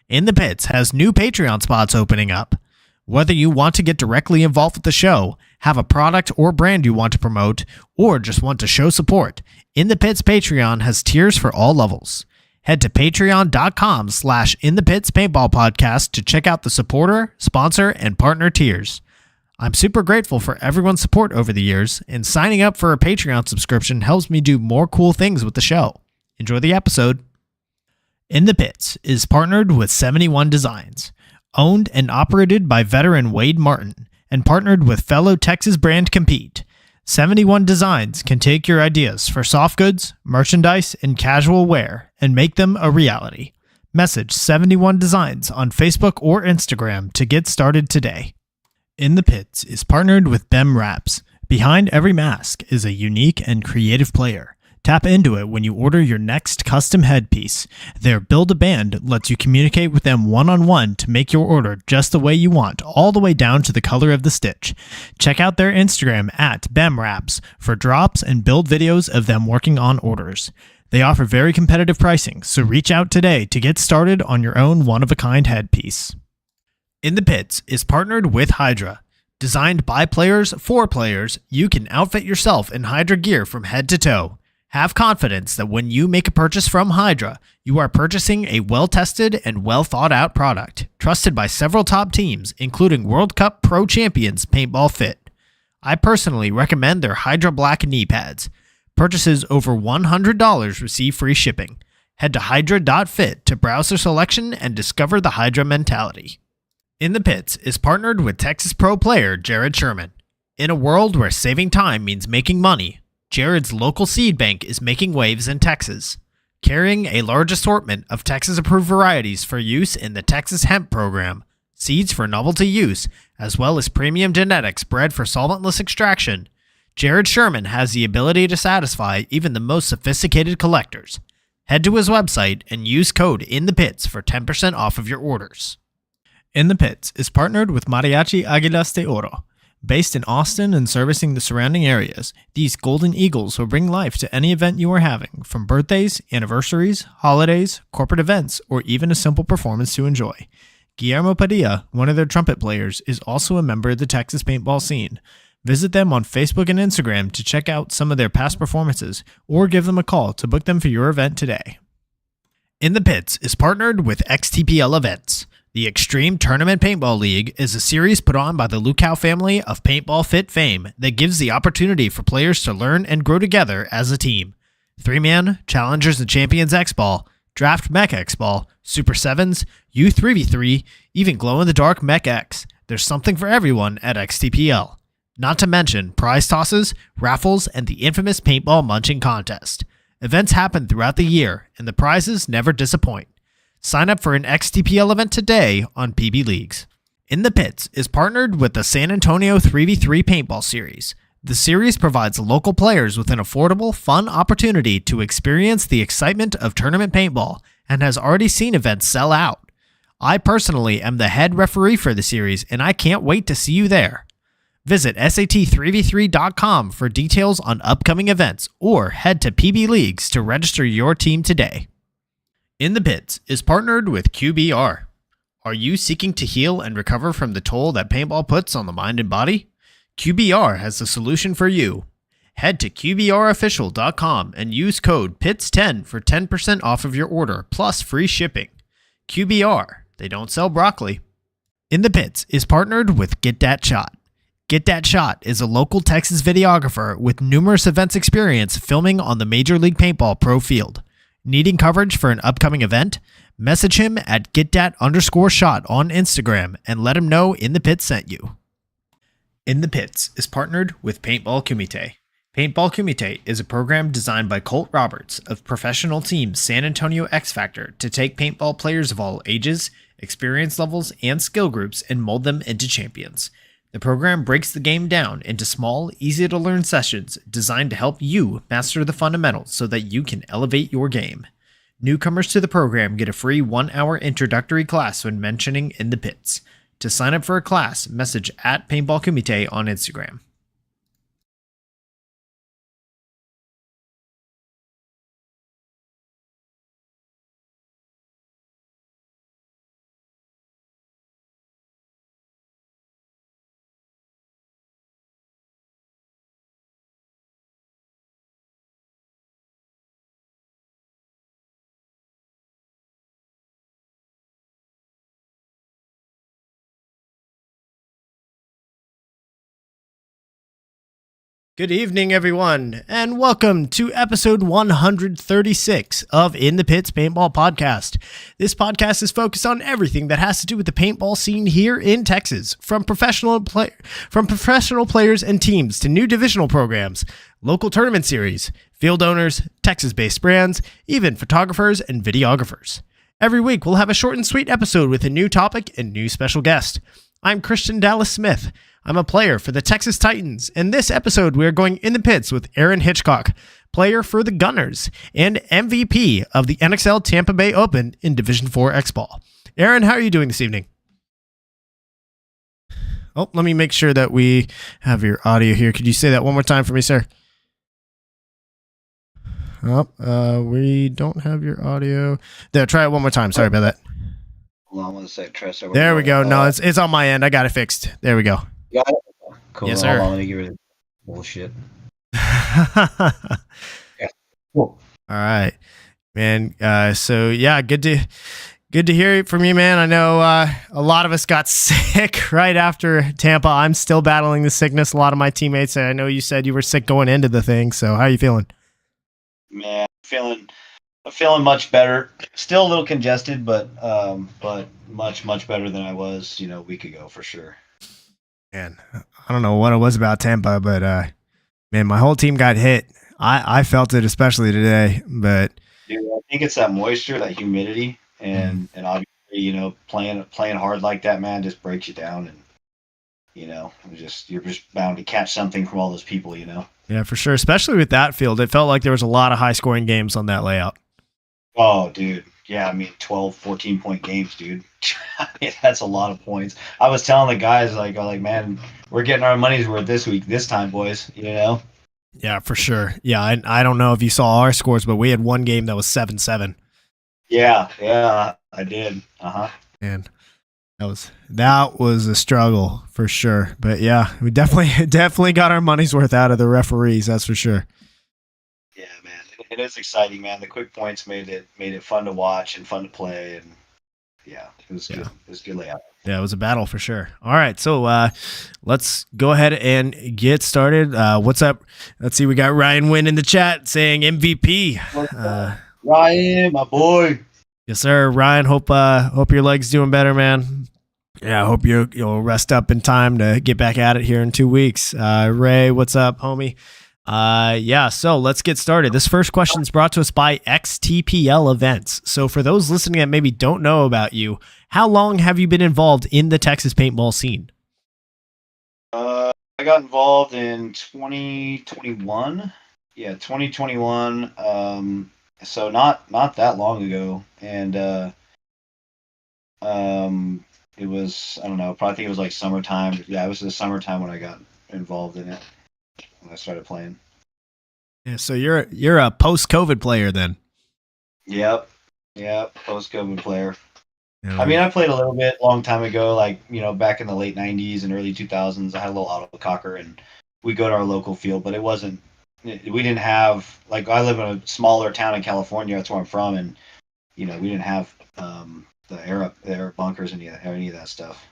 In the Pits has new Patreon spots opening up. Whether you want to get directly involved with the show, have a product or brand you want to promote, or just want to show support, In the Pits Patreon has tiers for all levels. Head to patreon.com/inthepitspaintballpodcast to check out the supporter, sponsor, and partner tiers. I'm super grateful for everyone's support over the years, and signing up for a Patreon subscription helps me do more cool things with the show. Enjoy the episode. In the Pits is partnered with 71 Designs, owned and operated by veteran Wade Martin, and partnered with fellow Texas brand Compete. 71 Designs can take your ideas for soft goods, merchandise, and casual wear and make them a reality. Message 71 Designs on Facebook or Instagram to get started today. In the Pits is partnered with Bem Wraps. Behind every mask is a unique and creative player. Tap into it when you order your next custom headpiece. Their Build-A-Band lets you communicate with them one-on-one to make your order just the way you want, all the way down to the color of the stitch. Check out their Instagram at BemWraps for drops and build videos of them working on orders. They offer very competitive pricing, so reach out today to get started on your own one-of-a-kind headpiece. In the Pits is partnered with Hydra. Designed by players for players, you can outfit yourself in Hydra gear from head to toe. Have confidence that when you make a purchase from Hydra, you are purchasing a well-tested and well-thought-out product, trusted by several top teams, including World Cup Pro Champions Paintball Fit. I personally recommend their Hydra Black knee pads. Purchases over $100 receive free shipping. Head to hydra.fit to browse their selection and discover the Hydra mentality. In the Pits is partnered with Texas Pro player Jared Sherman. In a world where saving time means making money, Jared's local seed bank is making waves in Texas, carrying a large assortment of Texas-approved varieties for use in the Texas Hemp Program, seeds for novelty use, as well as premium genetics bred for solventless extraction. Jared Sherman has the ability to satisfy even the most sophisticated collectors. Head to his website and use code INTHEPITS for 10% off of your orders. In the Pits is partnered with Mariachi Águilas de Oro. Based in Austin and servicing the surrounding areas, these Golden Eagles will bring life to any event you are having, from birthdays, anniversaries, holidays, corporate events, or even a simple performance to enjoy. Guillermo Padilla, one of their trumpet players, is also a member of the Texas paintball scene. Visit them on Facebook and Instagram to check out some of their past performances, or give them a call to book them for your event today. In the Pits is partnered with XTPL Events. The Extreme Tournament Paintball League is a series put on by the Lukow family of Paintball Fit fame that gives the opportunity for players to learn and grow together as a team. 3-man, Challengers and Champions X-Ball, Draft Mech X-Ball, Super 7s, U3v3, even Glow-in-the-Dark Mech X. There's something for everyone at XTPL. Not to mention prize tosses, raffles, and the infamous Paintball Munching Contest. Events happen throughout the year, and the prizes never disappoint. Sign up for an XTPL event today on PB Leagues. In the Pits is partnered with the San Antonio 3v3 Paintball Series. The series provides local players with an affordable, fun opportunity to experience the excitement of tournament paintball and has already seen events sell out. I personally am the head referee for the series, and I can't wait to see you there. Visit SAT3v3.com for details on upcoming events, or head to PB Leagues to register your team today. In the Pits is partnered with QBR. Are you seeking to heal and recover from the toll that paintball puts on the mind and body? QBR has the solution for you. Head to QBRofficial.com and use code PITS10 for 10% off of your order, plus free shipping. QBR, they don't sell broccoli. In the Pits is partnered with Get Dat Shot. Get Dat Shot is a local Texas videographer with numerous events experience filming on the Major League Paintball Pro field. Needing coverage for an upcoming event? Message him at getdat_shot on Instagram and let him know In the Pits sent you. In the Pits is partnered with Paintball Kumite. Paintball Kumite is a program designed by Colt Roberts of professional team San Antonio X Factor to take paintball players of all ages, experience levels, and skill groups and mold them into champions. The program breaks the game down into small, easy-to-learn sessions designed to help you master the fundamentals so that you can elevate your game. Newcomers to the program get a free 1-hour introductory class when mentioning In the Pits. To sign up for a class, message at Paintball Kumite on Instagram. Good evening, everyone, and welcome to episode 136 of In the Pits Paintball Podcast. This podcast is focused on everything that has to do with the paintball scene here in Texas, from professional players and teams to new divisional programs, local tournament series, field owners, Texas-based brands, even photographers and videographers. Every week, we'll have a short and sweet episode with a new topic and new special guest. I'm Christian Dallas Smith. I'm a player for the Texas Titans, and this episode we are going in the pits with Aaron Hitchcock, player for the Gunnerz and MVP of the NXL Tampa Bay Open in Division 4 X-Ball. Aaron, how are you doing this evening? Oh, let me make sure that we have your audio here. Could you say that one more time for me, sir? Oh, we don't have your audio. There, try it one more time. Sorry about that. Hold on one sec. There we go. No, it's on my end. I got it fixed. There we go. Got it? Cool. Yes, sir. Hold on, let me get rid of bullshit. Yeah. Cool. All right, man. So yeah, good to hear it from you, man. I know a lot of us got sick right after Tampa. I'm still battling the sickness. A lot of my teammates. I know you said you were sick going into the thing. So how are you feeling? Man, I'm feeling much better. Still a little congested, but much better than I was, a week ago for sure. Man, I don't know what it was about Tampa, but man, my whole team got hit. I felt it especially today, but Dude, I think it's that moisture, that humidity, and obviously, playing hard like that, man, just breaks you down, and you're just bound to catch something from all those people, Yeah, for sure. Especially with that field, it felt like there was a lot of high scoring games on that layout. Oh, dude. Yeah, 12, 14-point games, dude. That's a lot of points. I was telling the guys, like, man, we're getting our money's worth this time, boys, Yeah, for sure. Yeah, I don't know if you saw our scores, but we had one game that was 7-7. Yeah, I did. Man, that was a struggle for sure. But yeah, we definitely got our money's worth out of the referees, that's for sure. Yeah, man. It is exciting, man. The quick points made it fun to watch and fun to play, and yeah, it was good. It was a good layout. Yeah, it was a battle for sure. All right, so let's go ahead and get started. What's up? Let's see, we got Ryan Wynn in the chat saying MVP. Ryan, my boy. Yes, sir. Ryan, hope your leg's doing better, man. Yeah, I hope you'll rest up in time to get back at it here in 2 weeks. Ray, what's up, homie? Yeah, so let's get started. This first question is brought to us by XTPL Events. So for those listening that maybe don't know about you, how long have you been involved in the Texas paintball scene? I got involved in 2021. Yeah, 2021. So not that long ago, and it was, I don't know, probably think it was like summertime. Yeah, it was the summertime when I got involved in it. When I started playing. Yeah, so you're a post-COVID player then. Yep, post-COVID player. Yeah, I played a little bit long time ago, like, back in the late 90s and early 2000s. I had a little auto cocker, and we go to our local field, but we didn't have, like, I live in a smaller town in California, that's where I'm from, and, we didn't have the air bunkers and any of that stuff.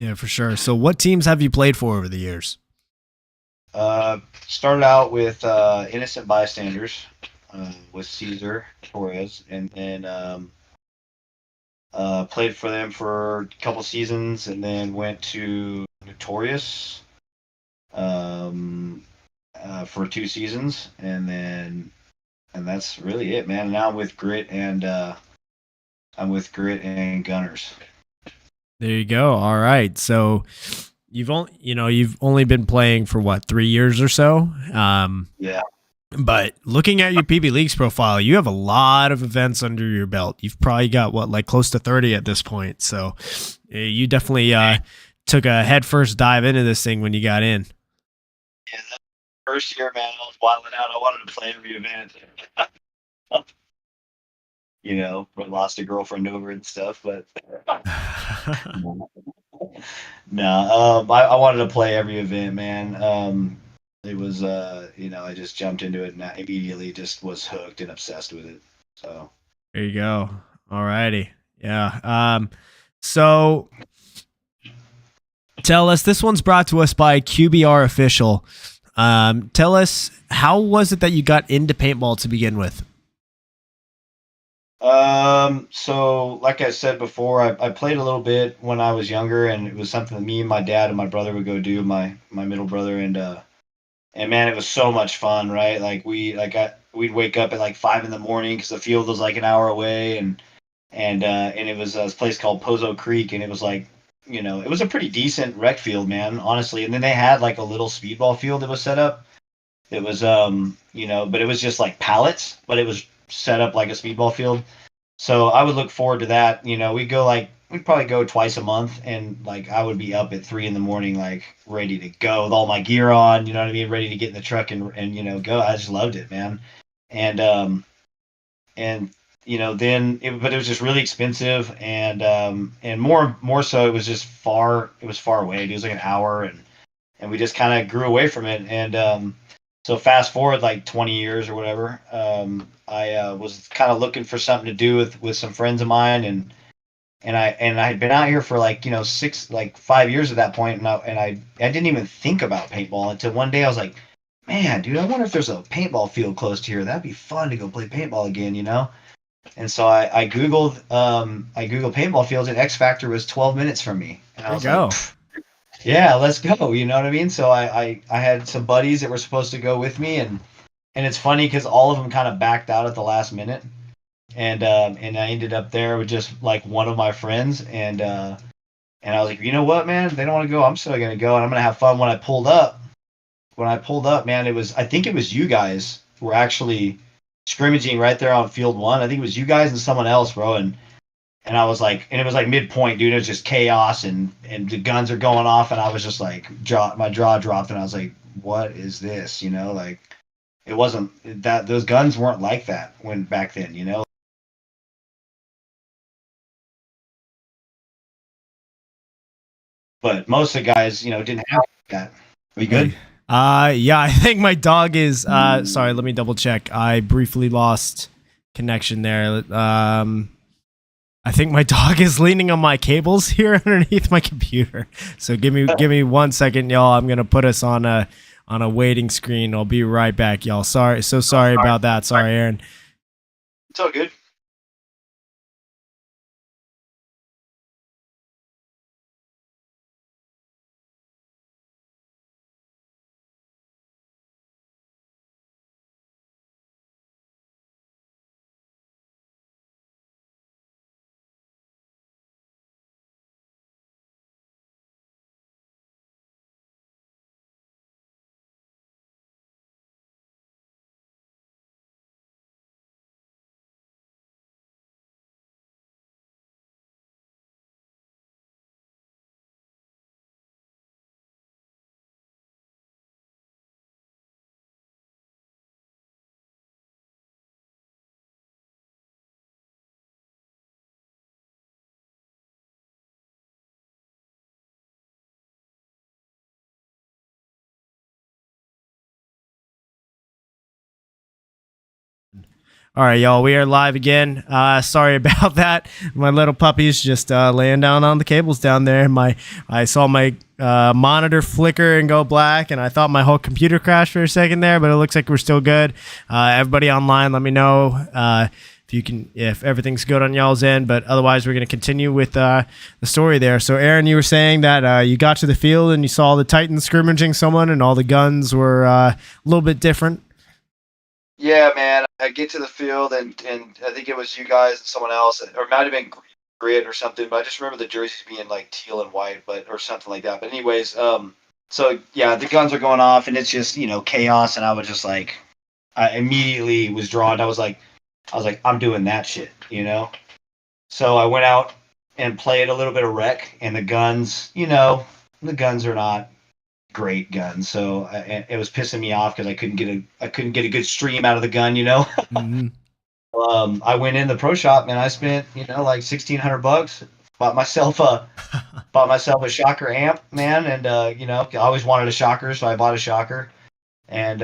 Yeah, for sure. So what teams have you played for over the years? Started out with Innocent Bystanders with Cesar Torres, and then played for them for a couple seasons, and then went to Notorious for 2 seasons, and that's really it, man. Now I'm with Grit and Gunnerz. There you go. All right. So you've only been playing for what, 3 years or so? Yeah. But looking at your PB Leagues profile, you have a lot of events under your belt. You've probably got close to 30 at this point. So you definitely took a headfirst dive into this thing when you got in. Yeah, that first year, man, I was wilding out. I wanted to play every event. Lost a girlfriend over and stuff, but no, I wanted to play every event, man. It was, I just jumped into it and I immediately just was hooked and obsessed with it. So there you go. All righty. Yeah. So tell us, this one's brought to us by QBR Official. Tell us, how was it that you got into paintball to begin with? So like I said before, I played a little bit when I was younger, and it was something that me and my dad and my brother would go do, my middle brother, and man, it was so much fun, right? Like we'd wake up at like 5 in the morning because the field was like an hour away, and it was a place called Pozo Creek, and it was like, it was a pretty decent rec field, man, honestly. And then they had like a little speedball field that was set up. It was but it was just like pallets, but it was set up like a speedball field. So I would look forward to that. We'd probably go twice a month, and like I would be up at 3 in the morning, like ready to go with all my gear on, you know what I mean, ready to get in the truck and go. I just loved it, man. And then but it was just really expensive, and more so it was just far away. It was like an hour, and we just kind of grew away from it. And so fast forward like 20 years or whatever, I was kind of looking for something to do with some friends of mine, and I had been out here for like 5 years at that point, and I didn't even think about paintball until one day I was like, man, dude, I wonder if there's a paintball field close to here. That'd be fun to go play paintball again. And so I googled paintball fields, and X Factor was 12 minutes from me, and I was like, yeah, let's go. You know what I mean? So I had some buddies that were supposed to go with me, and it's funny because all of them kind of backed out at the last minute, and I ended up there with just like one of my friends, and I was like, you know what, man, they don't want to go, I'm still gonna go, and I'm gonna have fun. When I pulled up, man, I think it was you guys were actually scrimmaging right there on field one. I think it was you guys and someone else, bro, and I was like, and it was like midpoint, dude. It was just chaos, and the guns are going off, and I was just like, my jaw dropped, and I was like, what is this? Like, it wasn't that, those guns weren't like that when back then. But most of the guys, didn't have that. Are you good? Yeah, I think my dog is. Sorry, let me double check. I briefly lost connection there. I think my dog is leaning on my cables here underneath my computer. So give me 1 second, y'all. I'm gonna put us on a waiting screen. I'll be right back, y'all. Sorry about that. Sorry, Aaron. It's all good. All right, y'all, we are live again. Sorry about that. My little puppy's just laying down on the cables down there. I saw my monitor flicker and go black, and I thought my whole computer crashed for a second there, but it looks like we're still good. Everybody online, let me know if everything's good on y'all's end, but otherwise we're going to continue with the story there. So Aaron, you were saying that you got to the field and you saw the Titans scrimmaging someone, and all the guns were a little bit different. Yeah, man. I get to the field, and I think it was you guys and someone else, or it might have been Grit or something, but I just remember the jerseys being like teal and white, or something like that. But anyways, so yeah, the guns are going off, and it's just chaos, and I was just like, I immediately was drawn. I was like, I'm doing that shit. So I went out and played a little bit of rec, and the guns, the guns are not great guns, so it was pissing me off because I couldn't get a good stream out of the gun. Mm-hmm. I went in the pro shop, and I spent like $1,600. Bought myself a shocker amp, man, and I always wanted a shocker, so I bought a shocker, and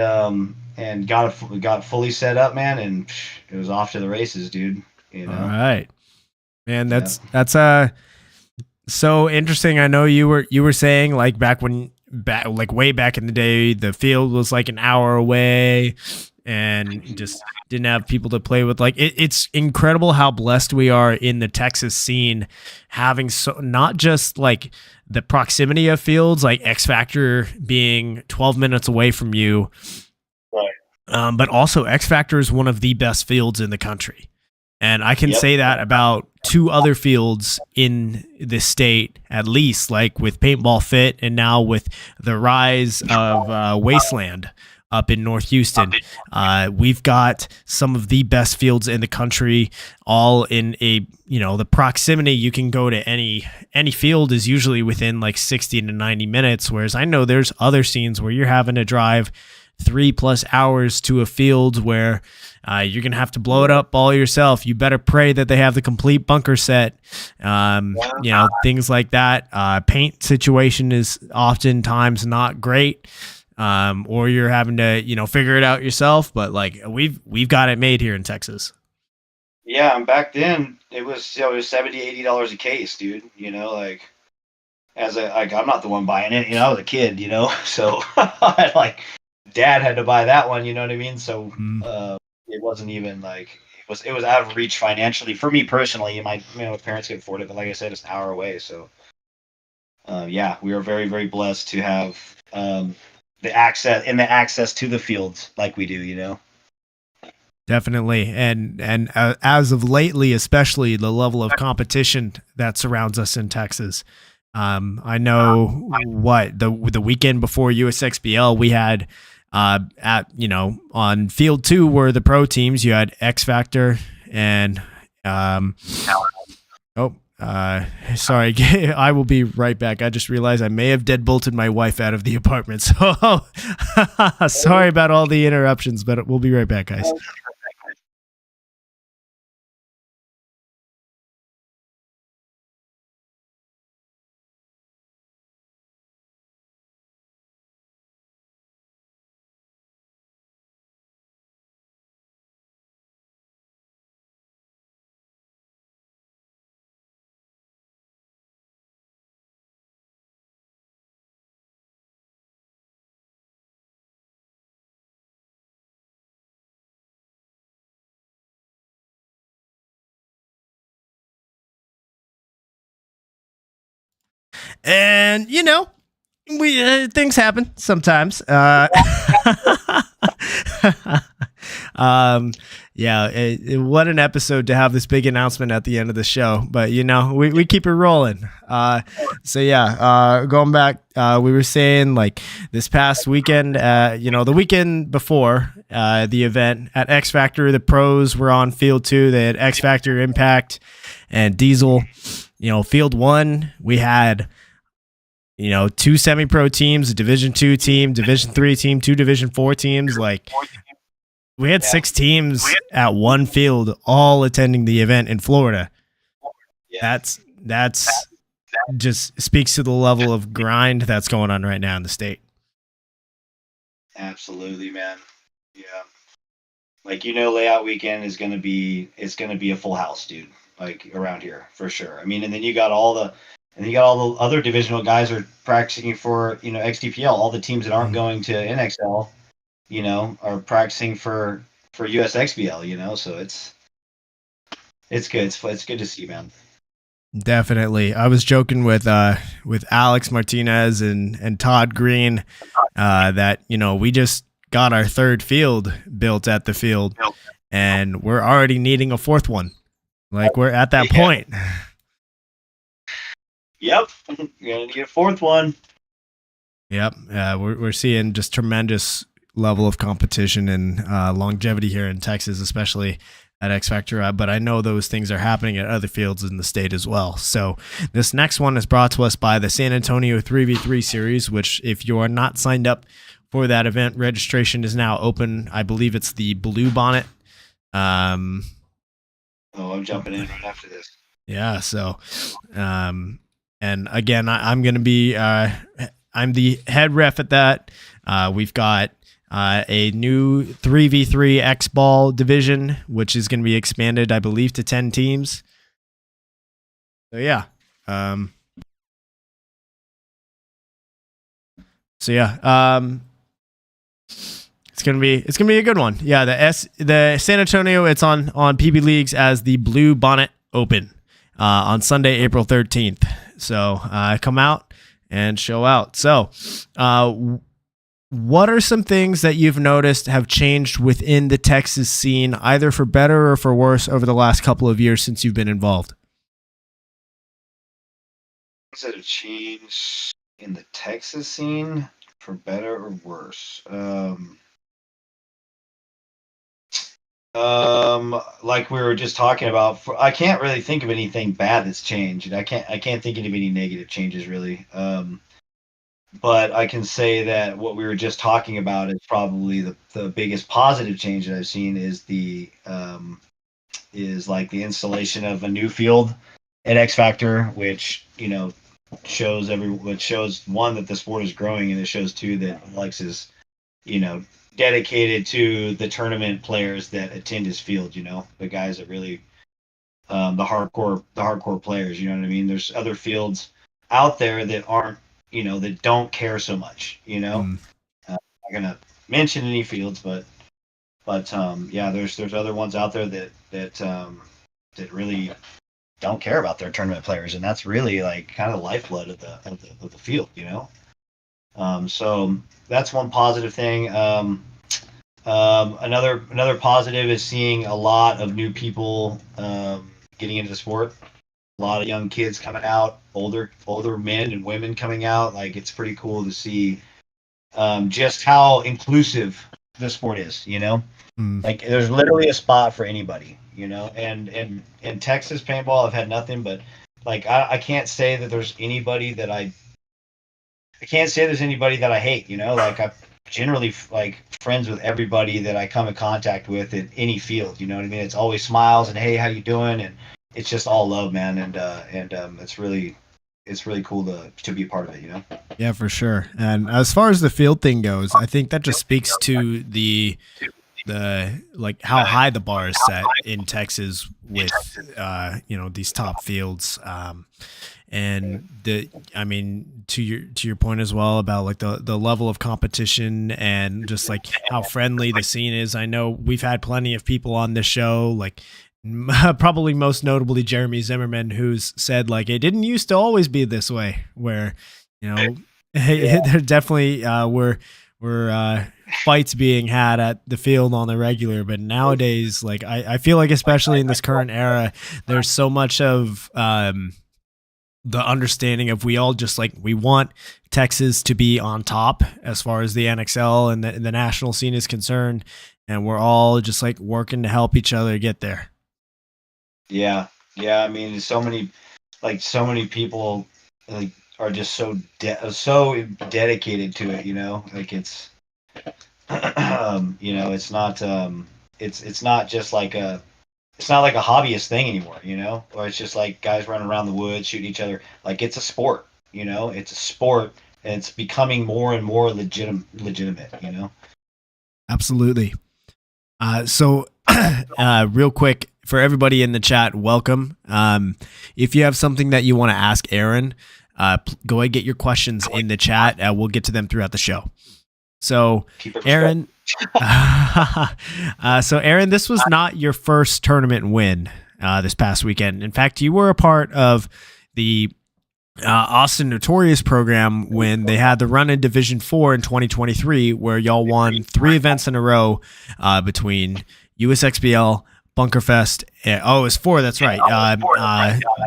got fully set up, man, and it was off to the races, dude. All right, man. That's so interesting. I know you were saying like back when back, like way back in the day, the field was like an hour away and just didn't have people to play with. Like it's incredible how blessed we are in the Texas scene, having so not just like the proximity of fields, like X Factor being 12 minutes away from you, right? But also X Factor is one of the best fields in the country. And I can say that about 2 other fields in the state, at least, like with Paintball Fit and now with the rise of Wasteland up in North Houston. We've got some of the best fields in the country, all in a, the proximity. You can go to any field is usually within like 60 to 90 minutes, whereas I know there's other scenes where you're having to drive 3+ hours to a field where you're going to have to blow it up all yourself. You better pray that they have the complete bunker set, things like that. Paint situation is oftentimes not great, or you're having to, figure it out yourself. But like we've got it made here in Texas. Yeah, and back then it was $70-$80 a case, dude. I'm not the one buying it. I was a kid, so Dad had to buy that one. You know what I mean? So it wasn't even like it was out of reach financially for me personally. My parents could afford it, but like I said, it's an hour away. So we are very, very blessed to have the access to the fields like we do. Definitely. And as of lately, especially the level of competition that surrounds us in Texas. I know the weekend before USXBL, we had on field 2 were the pro teams. You had X Factor and sorry, I will be right back. I just realized I may have deadbolted my wife out of the apartment. So sorry about all the interruptions, but we'll be right back, guys. And we things happen sometimes. What an episode to have this big announcement at the end of the show. But we keep it rolling. Going back, we were saying like this past weekend, the weekend before the event at X Factor, the pros were on field 2. They had X Factor, Impact, and Diesel. Field 1, we had 2 semi-pro teams, a Division 2 team, Division 3 team, 2 Division 4 teams. Like we had 6 teams at one field, all attending the event in Florida. That's just speaks to the level of grind that's going on right now in the state. Absolutely, man. Yeah. Layout weekend is going to be a full house, dude. Like around here for sure. I mean, and then you got all the other divisional guys are practicing for, XDPL. All the teams that aren't going to NXL, are practicing for USXBL, so it's good. It's good to see, man. Definitely. I was joking with Alex Martinez and Todd Green that, we just got our 3rd field built at the field and we're already needing a 4th one. Like we're at that point. Yep. You're going to get a 4th one. Yep. We're seeing just tremendous level of competition and longevity here in Texas, especially at X Factor. But I know those things are happening at other fields in the state as well. So this next one is brought to us by the San Antonio 3v3 series, which if you are not signed up for that event, registration is now open. I believe it's the Blue Bonnet. I'm jumping in right after this. Yeah. So, and again, I'm going to be, I'm the head ref at that. We've got a new 3v3 X ball division, which is going to be expanded, I believe, to 10 teams. So yeah. So yeah, it's gonna be a good one. Yeah, the San Antonio, it's on PB Leagues as the Blue Bonnet Open on Sunday, April 13th. So come out and show out. So what are some things that you've noticed have changed within the Texas scene, either for better or for worse, over the last couple of years since you've been involved? Things that have changed in the Texas scene for better or worse? Like we were just talking about, I can't really think of anything bad that's changed. I can't think of any negative changes really. But I can say that what we were just talking about is probably the biggest positive change that I've seen is like the installation of a new field at X Factor, which shows one that the sport is growing, and it shows two that Alex is dedicated to the tournament players that attend his field. The guys that really the hardcore players. You know what I mean? There's other fields out there that aren't that don't care so much. I'm not gonna mention any fields, but yeah, there's other ones out there that really don't care about their tournament players, and that's really like kind of the lifeblood of the field. So that's one positive thing. Another positive is seeing a lot of new people getting into the sport. A lot of young kids coming out, older men and women coming out. Like, it's pretty cool to see just how inclusive the sport is. Like, there's literally a spot for anybody. And in Texas paintball, I've had nothing but like I can't say that there's anybody that I can't say there's anybody that I hate. Like, I'm generally like friends with everybody that I come in contact with in any field. You know what I mean? It's always smiles and hey, how you doing? And it's just all love, man. And it's really cool to be a part of it. Yeah, for sure. And as far as the field thing goes, I think that just speaks to the like how high the bar is set in Texas with these top fields. And to your point as well about like the level of competition and just like how friendly the scene is. I know we've had plenty of people on this show, like probably most notably Jeremy Zimmerman, who's said like it didn't used to always be this way, where there definitely were fights being had at the field on the regular, but nowadays, like I feel like especially in this current era, there's so much of the understanding of we all just like we want Texas to be on top as far as the NXL and the national scene is concerned, and we're all just like working to help each other get there. Yeah. I mean, so many people like are just so dedicated to it. Like it's it's not it's not just like it's not like a hobbyist thing anymore. Or it's just like guys running around the woods shooting each other. Like, it's a sport. It's a sport, and it's becoming more and more legitimate. Absolutely. So real quick, for everybody in the chat, welcome. If you have something that you want to ask Aaron, go ahead, get your questions in the chat. We'll get to them throughout the show. So Aaron, this was not your first tournament win this past weekend. In fact, you were a part of the Austin Notorious program when they had the run in Division 4 in 2023, where y'all won 3 events in a row between USXBL, Bunkerfest. It was 4. That's right.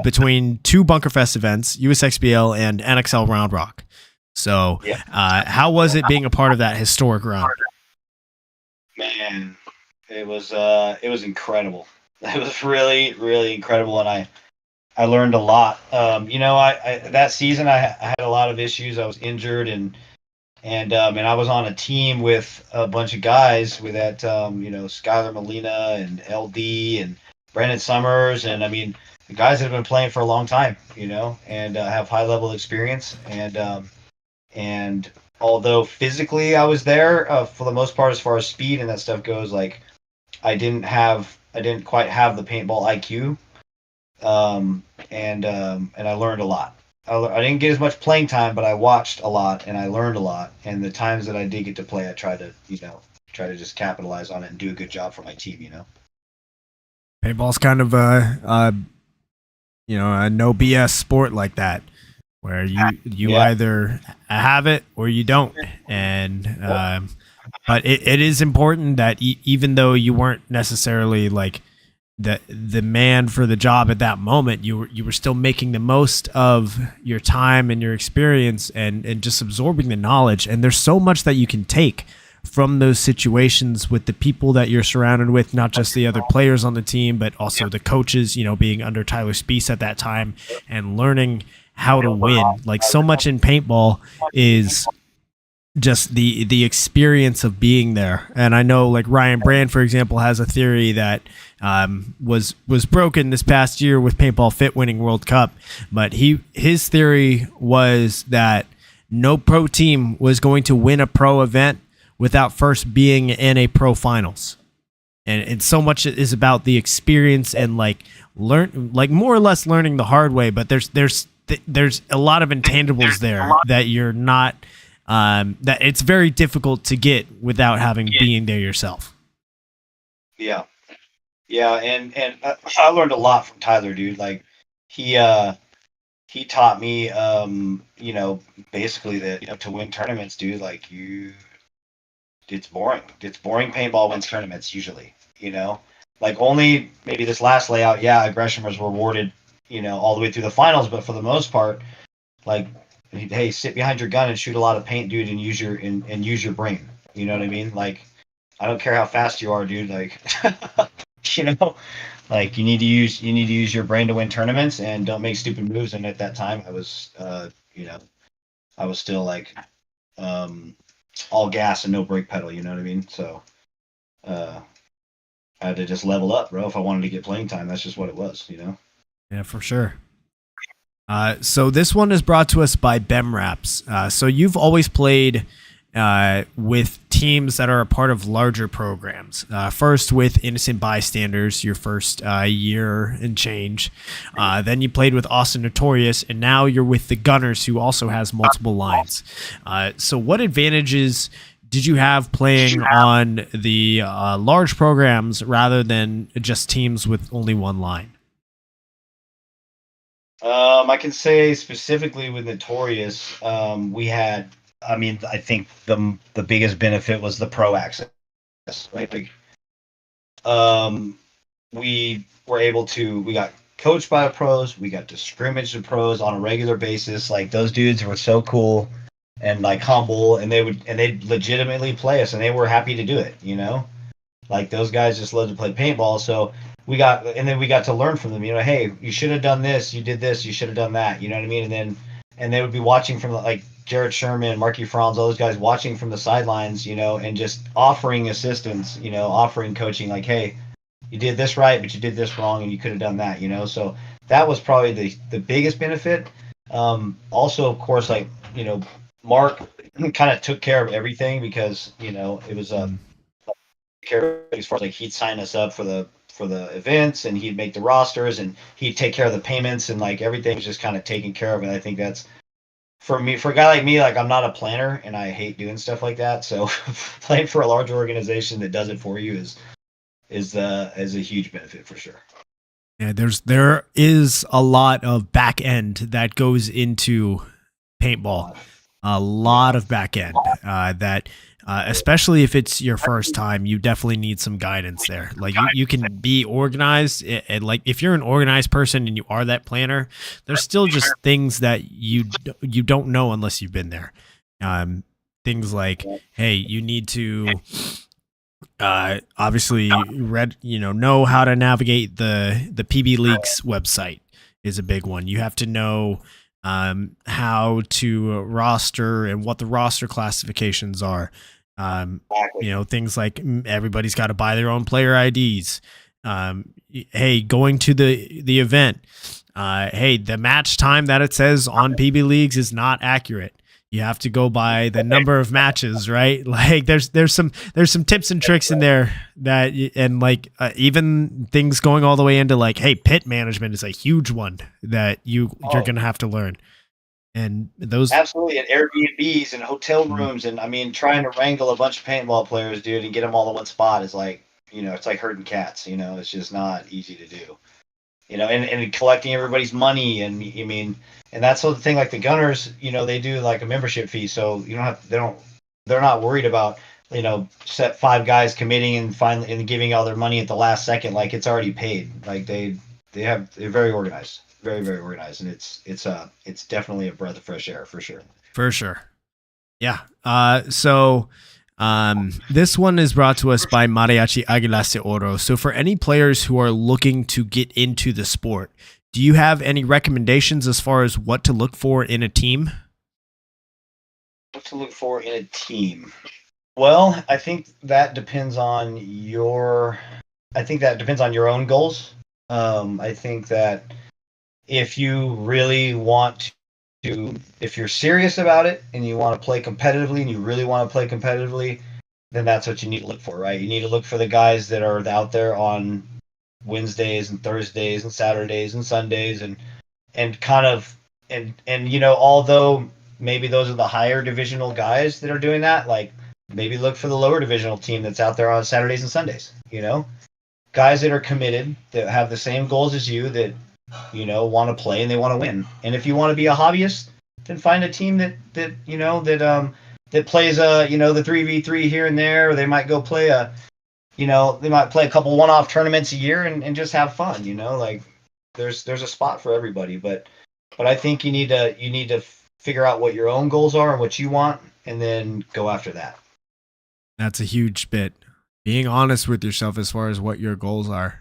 Between 2 Bunkerfest events, USXBL and NXL Round Rock. So, how was it being a part of that historic run? Man, it was incredible. It was really, really incredible, and I learned a lot. I that season I had a lot of issues. I was injured, and I was on a team with a bunch of guys with that Skylar Molina and LD and Brandon Summers, and I mean the guys that have been playing for a long time, and have high level experience, and although physically I was there for the most part as far as speed and that stuff goes, like I didn't quite have the paintball IQ, and I learned a lot. I didn't get as much playing time, but I watched a lot and I learned a lot. And the times that I did get to play, I tried to, just capitalize on it and do a good job for my team. Paintball's kind of a no BS sport like that, where you either have it or you don't. And but it is important that even though you weren't necessarily like the man for the job at that moment, you were still making the most of your time and your experience and just absorbing the knowledge. And there's so much that you can take from those situations with the people that you're surrounded with, not just the other players on the team, but also the coaches, being under Tyler Speese at that time and learning how to win. Like, so much in paintball is just the experience of being there. And I know, like, Ryan Brand, for example, has a theory that was broken this past year with Paintball Fit winning World Cup, but his theory was that no pro team was going to win a pro event without first being in a pro finals. And so much is about the experience and more or less learning the hard way, but there's a lot of intangibles there that you're not that it's very difficult to get without having being there yourself. Yeah, and I learned a lot from Tyler, dude. Like, he taught me, basically that to win tournaments, dude. Like, it's boring. It's boring. Paintball wins tournaments usually. Like, only maybe this last layout, aggression was rewarded, all the way through the finals. But for the most part, like, hey, sit behind your gun and shoot a lot of paint, dude, and use your brain. You know what I mean? Like, I don't care how fast you are, dude. Like, like, you need to use your brain to win tournaments and don't make stupid moves. And at that time, I was, I was still like, all gas and no brake pedal. You know what I mean? So, I had to just level up, bro. If I wanted to get playing time, that's just what it was. Yeah, for sure. So this one is brought to us by BEMRAPS. So you've always played with teams that are a part of larger programs. First with Innocent Bystanders, your first year and change. Then you played with Austin Notorious, and now you're with the Gunnerz, who also has multiple lines. So what advantages did you have playing on the large programs rather than just teams with only one line? I can say specifically with Notorious, we had, I think the biggest benefit was the pro access, right? Like, we were able to, we got coached by the pros, we got to scrimmage the pros on a regular basis. Like, those dudes were so cool and like humble, and they'd legitimately play us, and they were happy to do it, Like, those guys just loved to play paintball. So we got to learn from them, hey, you should have done this, you did this, you should have done that, you know what I mean? And they would be watching from, like, Jared Sherman, Marky Franz, all those guys watching from the sidelines, and just offering assistance, offering coaching, like, hey, you did this right, but you did this wrong, and you could have done that, So that was probably the biggest benefit. Also, of course, like, Mark kind of took care of everything because, it was care as far as, like, he'd sign us up for the events, and he'd make the rosters, and he'd take care of the payments, and like everything was just kind of taken care of. And I think that's, for a guy like me, like, I'm not a planner and I hate doing stuff like that. So playing for a large organization that does it for you is a huge benefit for sure. Yeah, there is a lot of back end that goes into paintball. A lot of back end that especially if it's your first time, you definitely need some guidance there. Like, you can be organized, and like, if you're an organized person and you are that planner, there's still just things that you don't know unless you've been there. Things like, hey, you need to obviously know how to navigate the PB Leaks website is a big one. You have to know how to roster and what the roster classifications are. Things like everybody's got to buy their own player IDs. Hey, going to the event. Hey, the match time that it says on PB Leagues is not accurate. You have to go by the number of matches, right? Like, there's some tips and tricks in there that, and like even things going all the way into, like, hey, pit management is a huge one that you're gonna have to learn. And those Absolutely, and Airbnbs and hotel rooms, and I mean, trying to wrangle a bunch of paintball players, dude, and get them all in one spot is like, it's like herding cats. It's just not easy to do. And collecting everybody's money, and I mean, and that's the thing. Like the Gunners, they do like a membership fee, so they're not worried about set 5 guys committing and finally and giving all their money at the last second. Like it's already paid. Like they're very organized. Very, very organized, and it's definitely a breath of fresh air for sure. For sure. Yeah. So this one is brought to us by Mariachi Águilas de Oro. So for any players who are looking to get into the sport, do you have any recommendations as far as what to look for in a team? What to look for in a team? Well, I think that depends on your own goals. I think that if you really want to, if you're serious about it and you want to play competitively and you really want to play competitively, then that's what you need to look for, right? You need to look for the guys that are out there on Wednesdays and Thursdays and Saturdays and Sundays and kind of, although maybe those are the higher divisional guys that are doing that, like maybe look for the lower divisional team that's out there on Saturdays and Sundays, guys that are committed, that have the same goals as you, that want to play and they want to win. And if you want to be a hobbyist, then find a team that plays the 3v3 here and there, or they might go play they might play a couple one-off tournaments a year and just have fun. Like there's a spot for everybody. But I think you need to figure out what your own goals are and what you want, and then go after that. That's a huge bit. Being honest with yourself as far as what your goals are.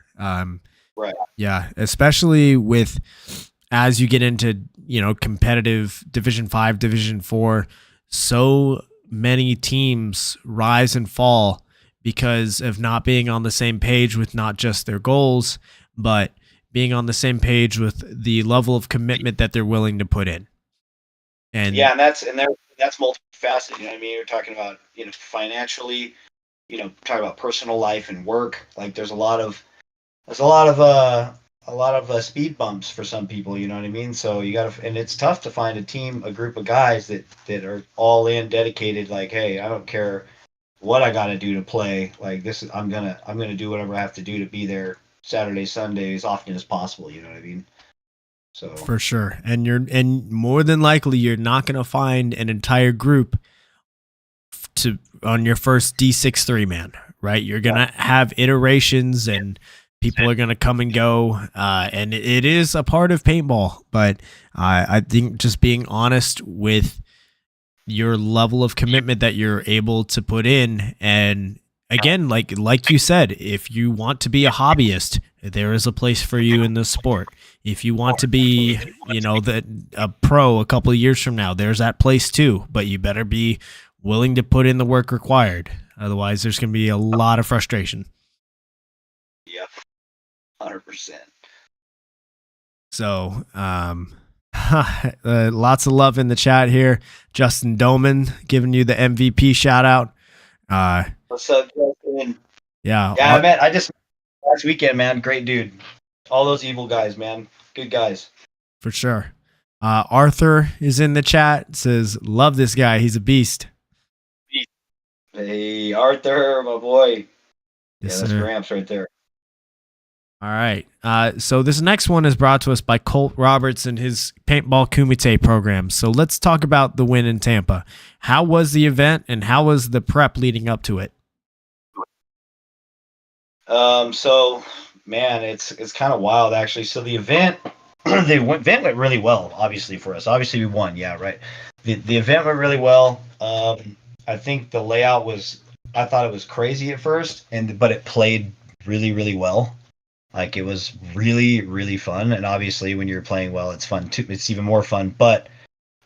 Right. Yeah, especially with as you get into, competitive Division 5, Division 4, so many teams rise and fall because of not being on the same page with not just their goals, but being on the same page with the level of commitment that they're willing to put in. And yeah, and that's multifaceted. I mean, you're talking about, financially, talking about personal life and work. Like there's a lot of speed bumps for some people, you know what I mean? So you gotta, and it's tough to find a group of guys that are all in, dedicated, like, hey, I don't care what I gotta do to play. Like this is, I'm gonna do whatever I have to do to be there Saturday, Sunday as often as possible, you know what I mean? So for sure. And more than likely you're not gonna find an entire group on your first D6 3-man, right? You're gonna have iterations and people are going to come and go, and it is a part of paintball. But I think just being honest with your level of commitment that you're able to put in, and again, like you said, if you want to be a hobbyist, there is a place for you in this sport. If you want to be, a pro a couple of years from now, there's that place too. But you better be willing to put in the work required. Otherwise, there's going to be a lot of frustration. Yep. 100%. So, lots of love in the chat here. Justin Doman giving you the MVP shout out. What's up, Justin? Yeah, I met last weekend, man. Great dude. All those evil guys, man. Good guys. For sure. Arthur is in the chat. Says, love this guy. He's a beast. Hey, Arthur, my boy. Yes, that's sir. Gramps right there. All right. So this next one is brought to us by Colt Roberts and his Paintball Kumite program. So let's talk about the win in Tampa. How was the event and how was the prep leading up to it? So man, it's kind of wild actually. So the event, event went really well, obviously for us. Obviously we won, yeah, right. The event went really well. I think the layout I thought it was crazy at first, but it played really, really well. Like it was really, really fun, and obviously when you're playing well, it's fun too. It's even more fun. But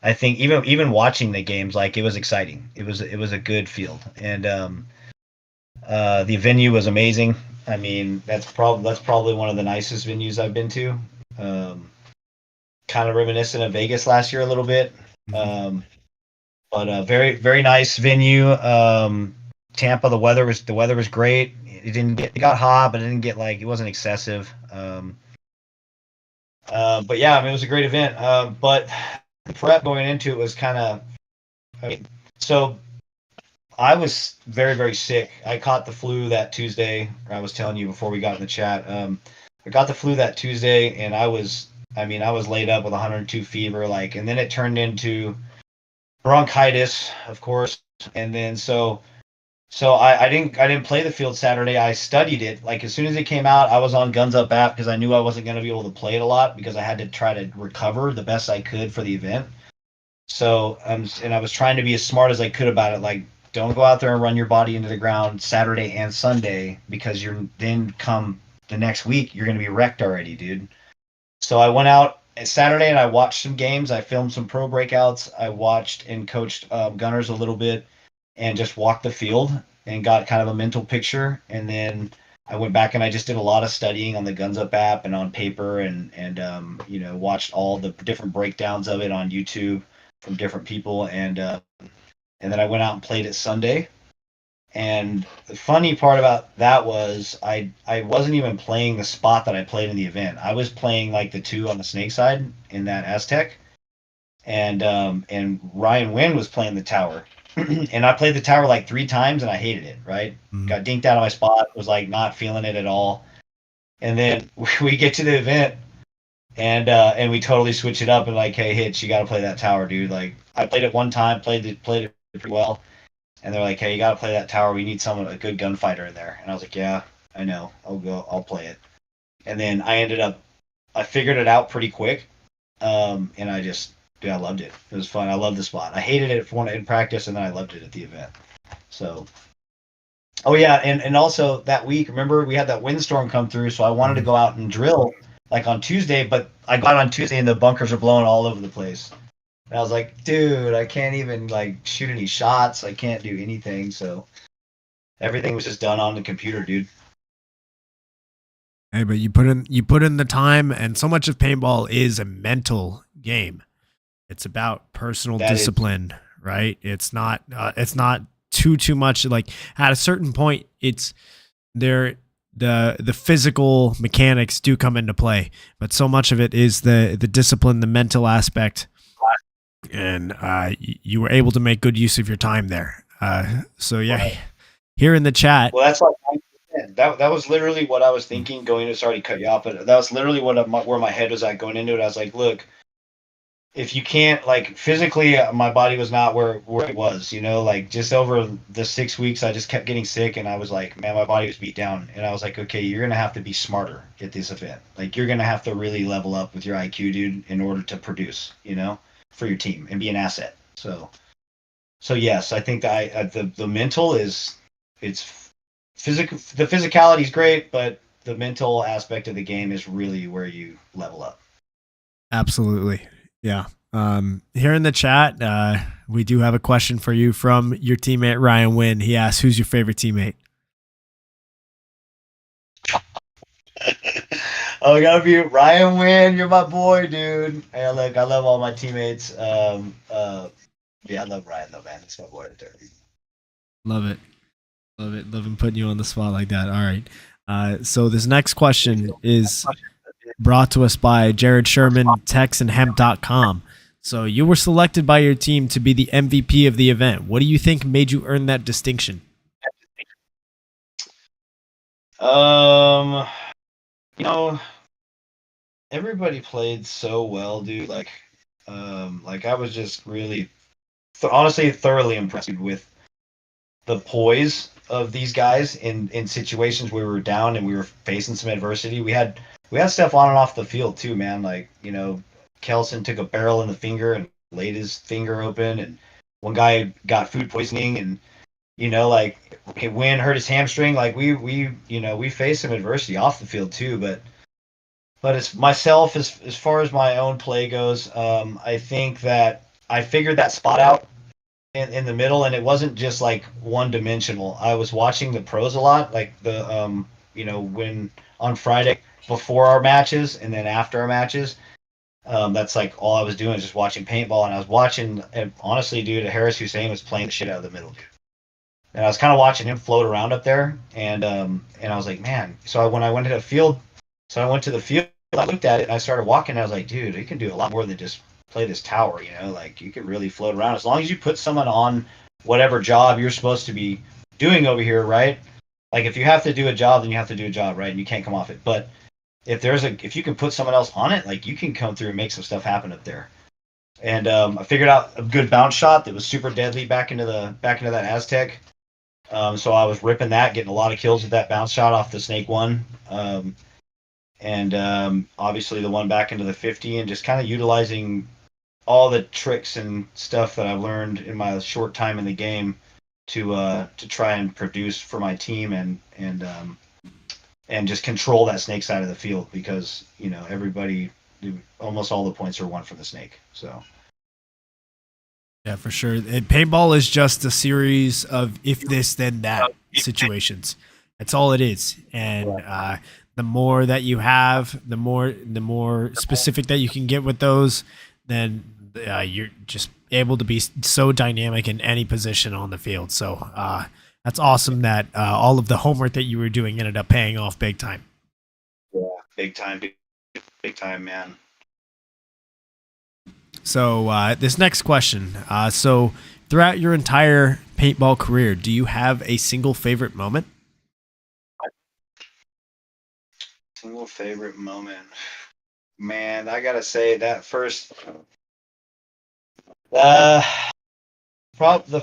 I think even watching the games, like it was exciting. It was a good field, and the venue was amazing. I mean, that's probably one of the nicest venues I've been to. Kind of reminiscent of Vegas last year a little bit, but a very, very nice venue. Tampa, the weather was great. It got hot, but it wasn't excessive. But yeah, I mean, it was a great event. But the prep going into it was kind of, so I was very, very sick. I caught the flu that Tuesday. I was telling you before we got in the chat. I got the flu that Tuesday, and I was laid up with 102 fever, and then it turned into bronchitis, of course, and then so I didn't play the field Saturday. I studied it. Like as soon as it came out, I was on Guns Up app because I knew I wasn't going to be able to play it a lot because I had to try to recover the best I could for the event. So and I was trying to be as smart as I could about it. Like don't go out there and run your body into the ground Saturday and Sunday because you're then come the next week you're going to be wrecked already, dude. So I went out Saturday and I watched some games. I filmed some pro breakouts. I watched and coached Gunnerz a little bit and just walked the field and got kind of a mental picture. And then I went back and I just did a lot of studying on the Guns Up app and on paper and watched all the different breakdowns of it on YouTube from different people. And then I went out and played it Sunday. And the funny part about that was I wasn't even playing the spot that I played in the event. I was playing like the 2 on the snake side in that Aztec, and Ryan Wynn was playing the tower, and I played the tower like 3 times and I hated it. Right, got dinked out of my spot. Was like not feeling it at all. And then we get to the event, and we totally switch it up and like, hey, Hitch, you got to play that tower, dude. Like I played it one time, played it pretty well. And they're like, hey, you got to play that tower. We need a good gunfighter in there. And I was like, yeah, I know. I'll play it. And then I figured it out pretty quick. And I loved it. It was fun. I loved the spot. I hated it in practice, and then I loved it at the event. So, oh yeah. And also that week, remember we had that windstorm come through. So I wanted to go out and drill like on Tuesday, but I got on Tuesday and the bunkers are blowing all over the place. And I was like, dude, I can't even like shoot any shots. I can't do anything. So everything was just done on the computer, dude. Hey, but you put in the time, and so much of paintball is a mental game. It's about personal discipline, right? It's not too much. Like at a certain point, it's there. The physical mechanics do come into play, but so much of it is the discipline, the mental aspect. And you were able to make good use of your time there. So yeah, right. Here in the chat. Well, that's like that was literally what I was thinking going to. Sorry to cut you off, but that was literally where my head was at going into it. I was like, look, if you can't like physically, my body was not where it was. Like just over the 6 weeks, I just kept getting sick, and I was like, man, my body was beat down, and I was like, okay, you're gonna have to be smarter at this event. Like you're gonna have to really level up with your IQ, dude, in order to produce. For your team and be an asset. So yes, I think that the mental it's physical. The physicality is great, but the mental aspect of the game is really where you level up. Absolutely. Yeah. Here in the chat, we do have a question for you from your teammate, Ryan Wynn. He asks, who's your favorite teammate? Oh, it gotta be Ryan Wynn. You're my boy, dude. Hey, look, I love all my teammates. Yeah, I love Ryan though, man. That's my boy right there. Love it. Love him putting you on the spot like that. All right. So this next question is brought to us by Jared Sherman, TexandHemp.com. So you were selected by your team to be the MVP of the event. What do you think made you earn that distinction? Everybody played so well, dude. Like I was just really, honestly, thoroughly impressed with the poise of these guys in situations where we were down and we were facing some adversity. We had stuff on and off the field too, man. Like Kelson took a barrel in the finger and laid his finger open, and one guy got food poisoning, and Wynn hurt his hamstring. Like we faced some adversity off the field too, but it's myself as far as my own play goes. I think that I figured that spot out in the middle, and it wasn't just like one dimensional. I was watching the pros a lot, like the when on Friday before our matches and then after our matches. That's like all I was doing is just watching paintball, and I was watching. And honestly, dude, Harris Hussein was playing the shit out of the middle, dude. And I was kind of watching him float around up there, and I was like, man. So when I went to the field, I went to the field, I looked at it, and I started walking, and I was like, dude, he can do a lot more than just play this tower, you know, like you could really float around as long as you put someone on whatever job you're supposed to be doing over here, right? Like if you have to do a job, then you have to do a job, right? And you can't come off it. But if you can put someone else on it, like you can come through and make some stuff happen up there. And I figured out a good bounce shot that was super deadly back into that Aztec. So I was ripping that, getting a lot of kills with that bounce shot off the Snake One. And obviously the one back into the 50, and just kind of utilizing all the tricks and stuff that I've learned in my short time in the game to try and produce for my team and just control that snake side of the field, because you know almost all the points are won from the snake. So Yeah, for sure. And paintball is just a series of if this then that situations. That's all it is. And the more that you have, the more specific that you can get with those, then you're just able to be so dynamic in any position on the field. So that's awesome that all of the homework that you were doing ended up paying off big time. Yeah, big time, man. So this next question. So throughout your entire paintball career, do you have a single favorite moment? Single favorite moment, man. I gotta say that first. The